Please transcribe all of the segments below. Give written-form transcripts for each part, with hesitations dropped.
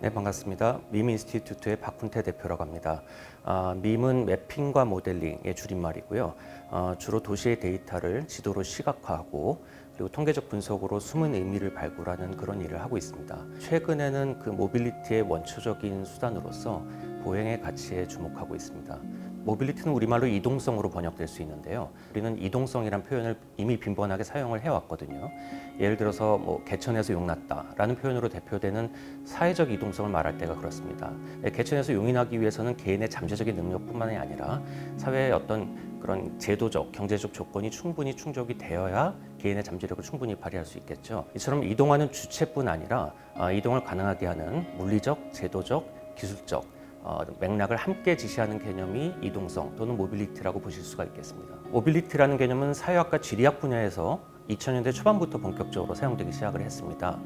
네, 반갑습니다. 밈 인스티튜트의 박훈태 대표라고 합니다. 밈은 매핑과 모델링의 줄임말이고요. 주로 도시의 데이터를 지도로 시각화하고 그리고 통계적 분석으로 숨은 의미를 발굴하는 그런 일을 하고 있습니다. 최근에는 그 모빌리티의 원초적인 수단으로서 보행의 가치에 주목하고 있습니다. 모빌리티는 우리말로 이동성으로 번역될 수 있는데요. 우리는 이동성이란 표현을 이미 빈번하게 사용을 해왔거든요. 예를 들어서 개천에서 용 났다라는 표현으로 대표되는 사회적 이동성을 말할 때가 그렇습니다. 개천에서 용이 나기 위해서는 개인의 잠재적인 능력뿐만이 아니라 사회의 어떤 그런 제도적, 경제적 조건이 충분히 충족이 되어야 개인의 잠재력을 충분히 발휘할 수 있겠죠. 이처럼 이동하는 주체뿐 아니라 이동을 가능하게 하는 물리적, 제도적, 기술적 맥락을 함께 지시하는 개념이 이동성 또는 모빌리티라고 보실 수가 있겠습니다. 모빌리티라는 개념은 사회학과 지리학 분야에서 2000년대 초반부터 본격적으로 사용되기 시작을 했습니다.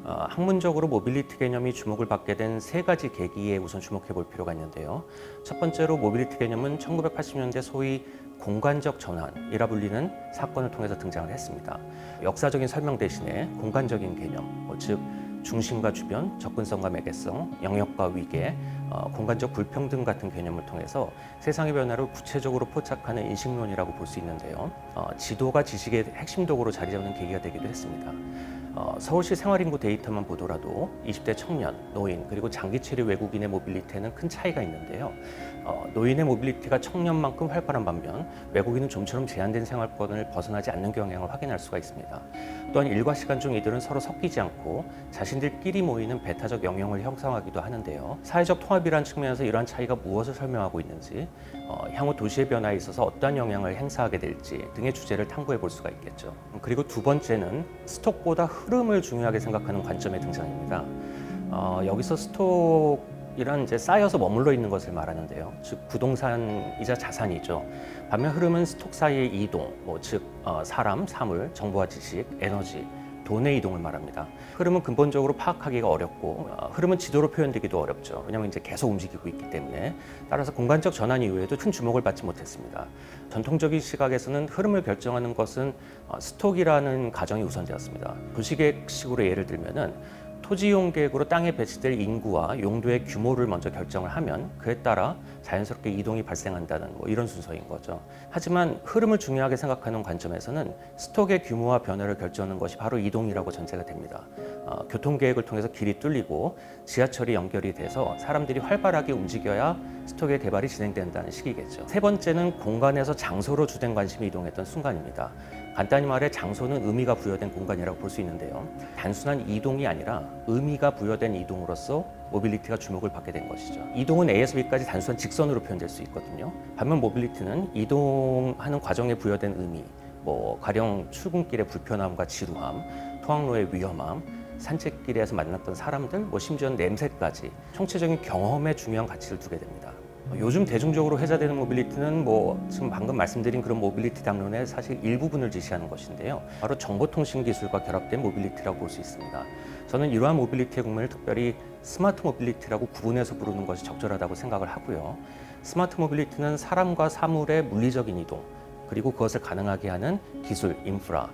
학문적으로 모빌리티 개념이 주목을 받게 된 세 가지 계기에 우선 주목해 볼 필요가 있는데요. 첫 번째로 모빌리티 개념은 1980년대 소위 공간적 전환이라 불리는 사건을 통해서 등장을 했습니다. 역사적인 설명 대신에 공간적인 개념, 즉 중심과 주변, 접근성과 매개성, 영역과 위계, 공간적 불평등 같은 개념을 통해서 세상의 변화를 구체적으로 포착하는 인식론이라고 볼 수 있는데요. 지도가 지식의 핵심 도구로 자리 잡는 계기가 되기도 했습니다. 서울시 생활인구 데이터만 보더라도 20대 청년, 노인, 그리고 장기 체류 외국인의 모빌리티에는 큰 차이가 있는데요. 노인의 모빌리티가 청년만큼 활발한 반면 외국인은 좀처럼 제한된 생활권을 벗어나지 않는 경향을 확인할 수가 있습니다. 또한 일과 시간 중 이들은 서로 섞이지 않고 자신들끼리 모이는 배타적 영역을 형성하기도 하는데요. 사회적 통합이라는 측면에서 이러한 차이가 무엇을 설명하고 있는지, 향후 도시의 변화에 있어서 어떠한 영향을 행사하게 될지 등의 주제를 탐구해 볼 수가 있겠죠. 그리고 두 번째는 스톡보다 흐름을 중요하게 생각하는 관점의 등장입니다. 여기서 스톡이란 이제 쌓여서 머물러 있는 것을 말하는데요. 즉 부동산이자 자산이죠. 반면 흐름은 스톡 사이의 이동, 즉 사람, 사물, 정보와 지식, 에너지, 돈의 이동을 말합니다. 흐름은 근본적으로 파악하기가 어렵고 흐름은 지도로 표현되기도 어렵죠. 왜냐하면 이제 계속 움직이고 있기 때문에. 따라서 공간적 전환 이후에도 큰 주목을 받지 못했습니다. 전통적인 시각에서는 흐름을 결정하는 것은 스톡이라는 가정이 우선되었습니다. 도시계획식으로 예를 들면은 토지 이용 계획으로 땅에 배치될 인구와 용도의 규모를 먼저 결정을 하면 그에 따라 자연스럽게 이동이 발생한다는 이런 순서인 거죠. 하지만 흐름을 중요하게 생각하는 관점에서는 스톡의 규모와 변화를 결정하는 것이 바로 이동이라고 전제가 됩니다. 교통계획을 통해서 길이 뚫리고 지하철이 연결이 돼서 사람들이 활발하게 움직여야 스톡의 개발이 진행된다는 식이겠죠. 세 번째는 공간에서 장소로 주된 관심이 이동했던 순간입니다. 간단히 말해 장소는 의미가 부여된 공간이라고 볼 수 있는데요. 단순한 이동이 아니라 의미가 부여된 이동으로서 모빌리티가 주목을 받게 된 것이죠. 이동은 A에서 B까지 단순한 직선으로 표현될 수 있거든요. 반면 모빌리티는 이동하는 과정에 부여된 의미, 가령 출근길의 불편함과 지루함, 토학로의 위험함, 산책길에서 만났던 사람들, 심지어는 냄새까지 총체적인 경험에 중요한 가치를 두게 됩니다. 요즘 대중적으로 회자되는 모빌리티는 지금 방금 말씀드린 그런 모빌리티 담론의 사실 일부분을 지시하는 것인데요. 바로 정보통신 기술과 결합된 모빌리티라고 볼 수 있습니다. 저는 이러한 모빌리티의 국면을 특별히 스마트 모빌리티라고 구분해서 부르는 것이 적절하다고 생각을 하고요. 스마트 모빌리티는 사람과 사물의 물리적인 이동, 그리고 그것을 가능하게 하는 기술, 인프라,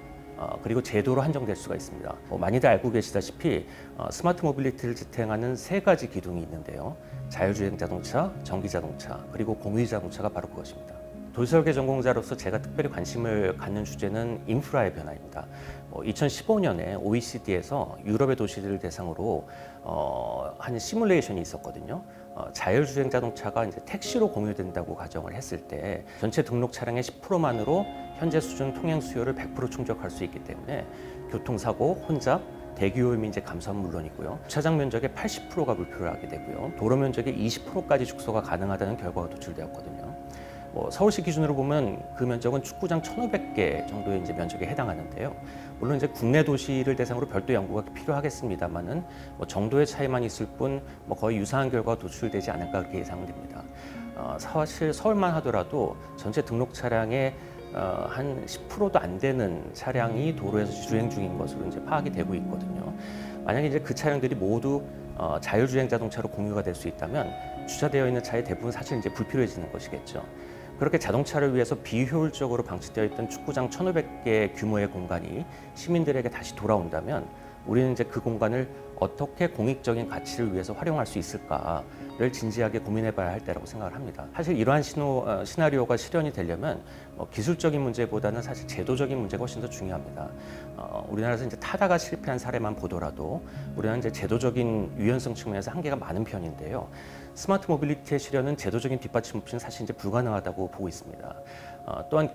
그리고 제도로 한정될 수가 있습니다. 많이들 알고 계시다시피 스마트 모빌리티를 지탱하는 세 가지 기둥이 있는데요. 자율주행 자동차, 전기 자동차, 그리고 공유 자동차가 바로 그것입니다. 도시설계 전공자로서 제가 특별히 관심을 갖는 주제는 인프라의 변화입니다. 2015년에 OECD에서 유럽의 도시들을 대상으로 한 시뮬레이션이 있었거든요. 자율주행 자동차가 이제 택시로 공유된다고 가정을 했을 때 전체 등록 차량의 10%만으로 현재 수준 통행 수요를 100% 충족할 수 있기 때문에 교통사고, 혼잡, 대기오염 인제 감소는 물론이고요. 주차장 면적의 80%가 불필요를 하게 되고요. 도로 면적의 20%까지 축소가 가능하다는 결과가 도출되었거든요. 서울시 기준으로 보면 그 면적은 축구장 1,500개 정도의 이제 면적에 해당하는데요. 물론 이제 국내 도시를 대상으로 별도 연구가 필요하겠습니다만은 정도의 차이만 있을 뿐 거의 유사한 결과가 도출되지 않을까 그렇게 예상됩니다. 사실 서울만 하더라도 전체 등록 차량의 한 10%도 안 되는 차량이 도로에서 주행 중인 것으로 이제 파악이 되고 있거든요. 만약에 이제 그 차량들이 모두 자율주행 자동차로 공유가 될 수 있다면 주차되어 있는 차의 대부분 사실 이제 불필요해지는 것이겠죠. 그렇게 자동차를 위해서 비효율적으로 방치되어 있던 축구장 1,500개 규모의 공간이 시민들에게 다시 돌아온다면 우리는 이제 그 공간을 어떻게 공익적인 가치를 위해서 활용할 수 있을까를 진지하게 고민해봐야 할 때라고 생각을 합니다. 사실 이러한 시나리오가 실현이 되려면 기술적인 문제보다는 사실 제도적인 문제가 훨씬 더 중요합니다. 우리나라에서 이제 타다가 실패한 사례만 보더라도 우리는 이제 제도적인 유연성 측면에서 한계가 많은 편인데요. 스마트 모빌리티의 실현은 제도적인 뒷받침 없이는 사실 이제 불가능하다고 보고 있습니다. 또한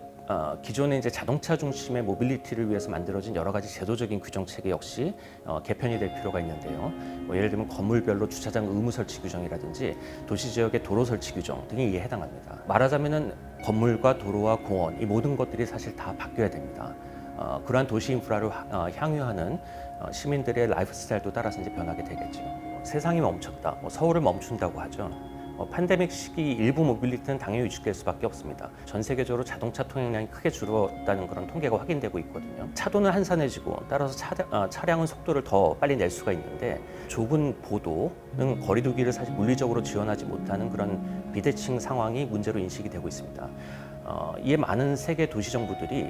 기존의 이제 자동차 중심의 모빌리티를 위해서 만들어진 여러 가지 제도적인 규정 체계 역시 개편이 될 필요가 있는데요. 예를 들면 건물별로 주차장 의무 설치 규정이라든지 도시 지역의 도로 설치 규정 등이 이에 해당합니다. 말하자면은 건물과 도로와 공원 이 모든 것들이 사실 다 바뀌어야 됩니다. 그러한 도시 인프라를 향유하는 시민들의 라이프 스타일도 따라서 이제 변하게 되겠죠. 세상이 멈췄다, 서울을 멈춘다고 하죠. 팬데믹 시기 일부 모빌리티는 당연히 위축될 수밖에 없습니다. 전 세계적으로 자동차 통행량이 크게 줄었다는 그런 통계가 확인되고 있거든요. 차도는 한산해지고 따라서 차량은 속도를 더 빨리 낼 수가 있는데 좁은 보도는 거리두기를 사실 물리적으로 지원하지 못하는 그런 비대칭 상황이 문제로 인식이 되고 있습니다. 이에 많은 세계 도시 정부들이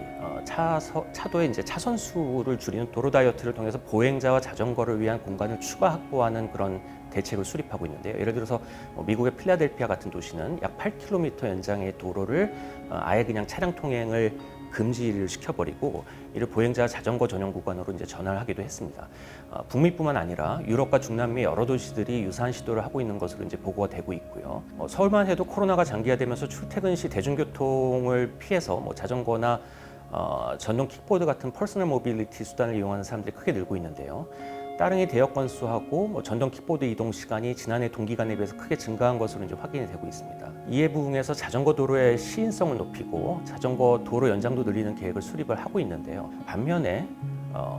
차도의 이제 차선 수를 줄이는 도로 다이어트를 통해서 보행자와 자전거를 위한 공간을 추가 확보하는 그런 대책을 수립하고 있는데요. 예를 들어서 미국의 필라델피아 같은 도시는 약 8km 연장의 도로를 아예 그냥 차량 통행을 금지를 시켜버리고 이를 보행자 자전거 전용 구간으로 이제 전환을 하기도 했습니다. 북미뿐만 아니라 유럽과 중남미 여러 도시들이 유사한 시도를 하고 있는 것으로 이제 보고가 되고 있고요. 서울만 해도 코로나가 장기화되면서 출퇴근 시 대중교통을 피해서 자전거나 전동 킥보드 같은 퍼스널 모빌리티 수단을 이용하는 사람들이 크게 늘고 있는데요. 따릉이 대역 건수하고 전동 킥보드 이동 시간이 지난해 동기간에 비해서 크게 증가한 것으로 이제 확인이 되고 있습니다. 이에 부응해서 자전거 도로의 시인성을 높이고 자전거 도로 연장도 늘리는 계획을 수립을 하고 있는데요. 반면에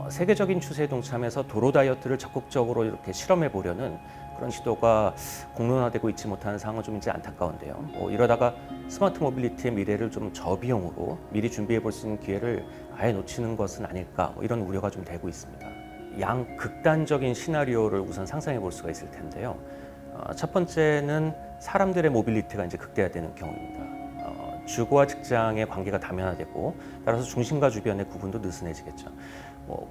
세계적인 추세에 동참해서 도로 다이어트를 적극적으로 이렇게 실험해 보려는 그런 시도가 공론화되고 있지 못하는 상황은 좀 이제 안타까운데요. 이러다가 스마트 모빌리티의 미래를 좀 저비용으로 미리 준비해 볼 수 있는 기회를 아예 놓치는 것은 아닐까 이런 우려가 좀 되고 있습니다. 양극단적인 시나리오를 우선 상상해 볼 수가 있을 텐데요. 첫 번째는 사람들의 모빌리티가 이제 극대화되는 경우입니다. 주거와 직장의 관계가 다면화되고 따라서 중심과 주변의 구분도 느슨해지겠죠.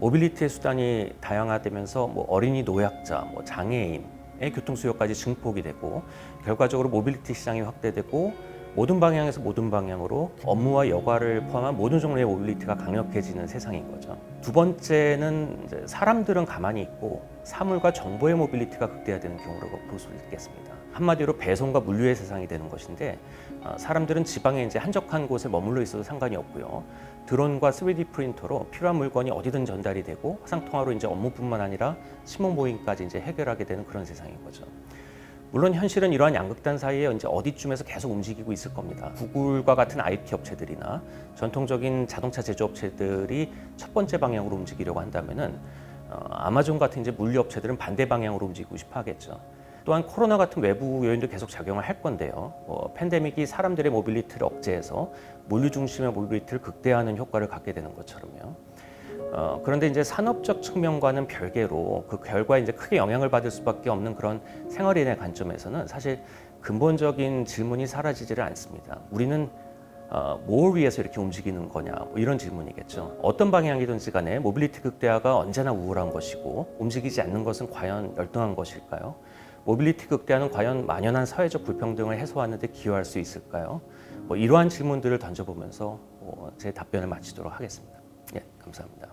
모빌리티의 수단이 다양화되면서 어린이, 노약자, 장애인의 교통 수요까지 증폭이 되고 결과적으로 모빌리티 시장이 확대되고 모든 방향에서 모든 방향으로 업무와 여가를 포함한 모든 종류의 모빌리티가 강력해지는 세상인 거죠. 두 번째는 이제 사람들은 가만히 있고 사물과 정보의 모빌리티가 극대화되는 경우라고 볼 수 있겠습니다. 한마디로 배송과 물류의 세상이 되는 것인데 사람들은 지방에 이제 한적한 곳에 머물러 있어도 상관이 없고요. 드론과 3D 프린터로 필요한 물건이 어디든 전달이 되고 화상 통화로 이제 업무뿐만 아니라 친목 모임까지 이제 해결하게 되는 그런 세상인 거죠. 물론 현실은 이러한 양극단 사이에 이제 어디쯤에서 계속 움직이고 있을 겁니다. 구글과 같은 IT 업체들이나 전통적인 자동차 제조업체들이 첫 번째 방향으로 움직이려고 한다면은 아마존 같은 이제 물류 업체들은 반대 방향으로 움직이고 싶어 하겠죠. 또한 코로나 같은 외부 요인도 계속 작용을 할 건데요. 팬데믹이 사람들의 모빌리티를 억제해서 물류 중심의 모빌리티를 극대화하는 효과를 갖게 되는 것처럼요. 그런데 이제 산업적 측면과는 별개로 그 결과에 이제 크게 영향을 받을 수밖에 없는 그런 생활인의 관점에서는 사실 근본적인 질문이 사라지지를 않습니다. 우리는 뭘 위해서 이렇게 움직이는 거냐 이런 질문이겠죠. 어떤 방향이든지 간에 모빌리티 극대화가 언제나 우월한 것이고 움직이지 않는 것은 과연 열등한 것일까요? 모빌리티 극대화는 과연 만연한 사회적 불평등을 해소하는 데 기여할 수 있을까요? 이러한 질문들을 던져보면서 제 답변을 마치도록 하겠습니다. 예, 감사합니다.